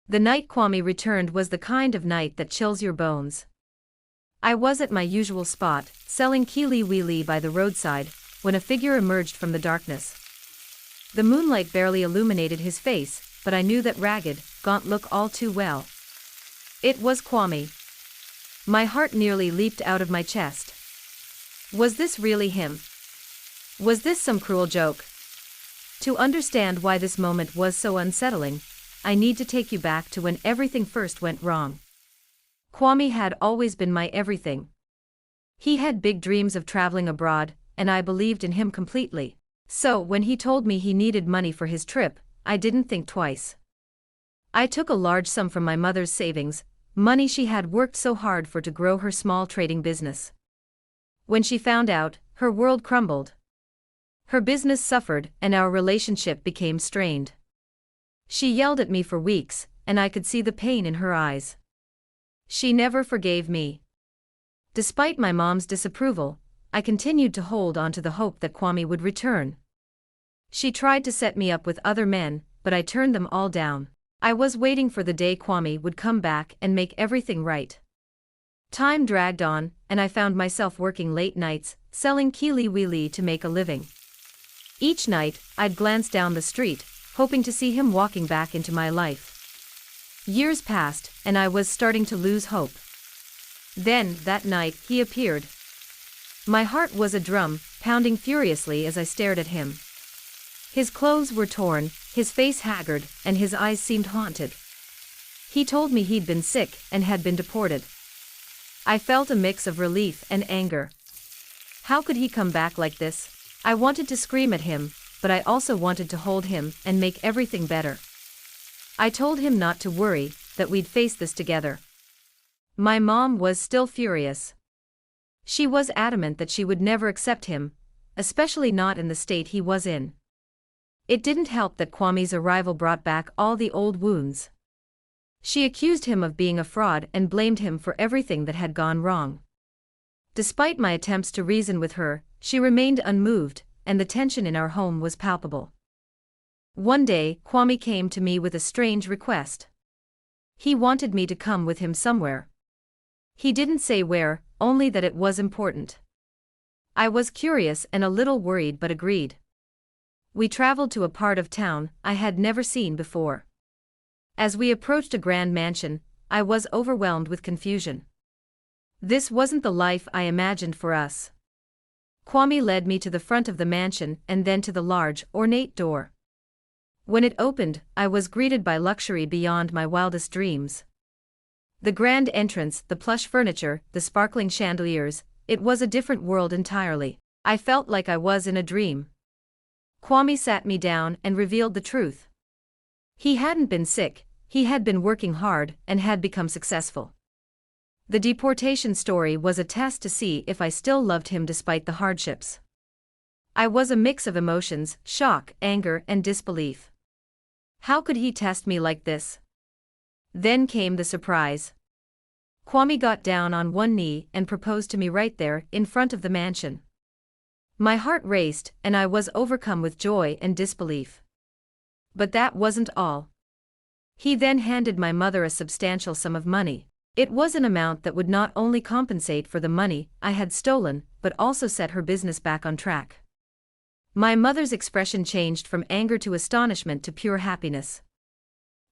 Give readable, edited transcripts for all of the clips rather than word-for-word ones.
The night Kwame returned was the kind of night that chills your bones. I was at my usual spot, selling Kelewele by the roadside, when a figure emerged from the darkness. The moonlight barely illuminated his face, but I knew that ragged, gaunt look all too well. It was Kwame. My heart nearly leaped out of my chest. Was this really him? Was this some cruel joke? To understand why this moment was so unsettling, I need to take you back to when everything first went wrong. Kwame had always been my everything. He had big dreams of traveling abroad, and I believed in him completely. So when he told me he needed money for his trip, I didn't think twice. I took a large sum from my mother's savings, money she had worked so hard for to grow her small trading business. When she found out, her world crumbled. Her business suffered, and our relationship became strained. She yelled at me for weeks, and I could see the pain in her eyes. She never forgave me. Despite my mom's disapproval, I continued to hold on to the hope that Kwame would return. She tried to set me up with other men, but I turned them all down. I was waiting for the day Kwame would come back and make everything right. Time dragged on, and I found myself working late nights, selling Kelewele to make a living. Each night, I'd glance down the street, hoping to see him walking back into my life. Years passed, and I was starting to lose hope. Then, that night, he appeared. My heart was a drum, pounding furiously as I stared at him. His clothes were torn, his face haggard, and his eyes seemed haunted. He told me he'd been sick and had been deported. I felt a mix of relief and anger. How could he come back like this? I wanted to scream at him, but I also wanted to hold him and make everything better. I told him not to worry, that we'd face this together. My mom was still furious. She was adamant that she would never accept him, especially not in the state he was in. It didn't help that Kwame's arrival brought back all the old wounds. She accused him of being a fraud and blamed him for everything that had gone wrong. Despite my attempts to reason with her, she remained unmoved, and the tension in our home was palpable. One day, Kwame came to me with a strange request. He wanted me to come with him somewhere. He didn't say where, only that it was important. I was curious and a little worried but agreed. We traveled to a part of town I had never seen before. As we approached a grand mansion, I was overwhelmed with confusion. This wasn't the life I imagined for us. Kwame led me to the front of the mansion and then to the large, ornate door. When it opened, I was greeted by luxury beyond my wildest dreams. The grand entrance, the plush furniture, the sparkling chandeliers, it was a different world entirely. I felt like I was in a dream. Kwame sat me down and revealed the truth. He hadn't been sick, he had been working hard and had become successful. The deportation story was a test to see if I still loved him despite the hardships. I was a mix of emotions, shock, anger, and disbelief. How could he test me like this? Then came the surprise. Kwame got down on one knee and proposed to me right there, in front of the mansion. My heart raced, and I was overcome with joy and disbelief. But that wasn't all. He then handed my mother a substantial sum of money. It was an amount that would not only compensate for the money I had stolen, but also set her business back on track. My mother's expression changed from anger to astonishment to pure happiness.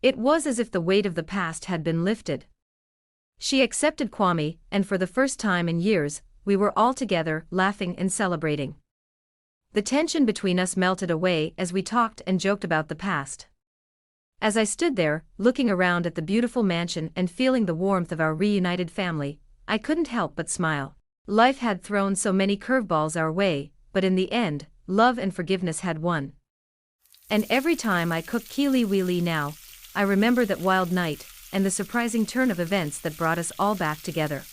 It was as if the weight of the past had been lifted. She accepted Kwame, and for the first time in years, we were all together, laughing and celebrating. The tension between us melted away as we talked and joked about the past. As I stood there, looking around at the beautiful mansion and feeling the warmth of our reunited family, I couldn't help but smile. Life had thrown so many curveballs our way, but in the end, love and forgiveness had won. And every time I cook Kelewele now, I remember that wild night, and the surprising turn of events that brought us all back together.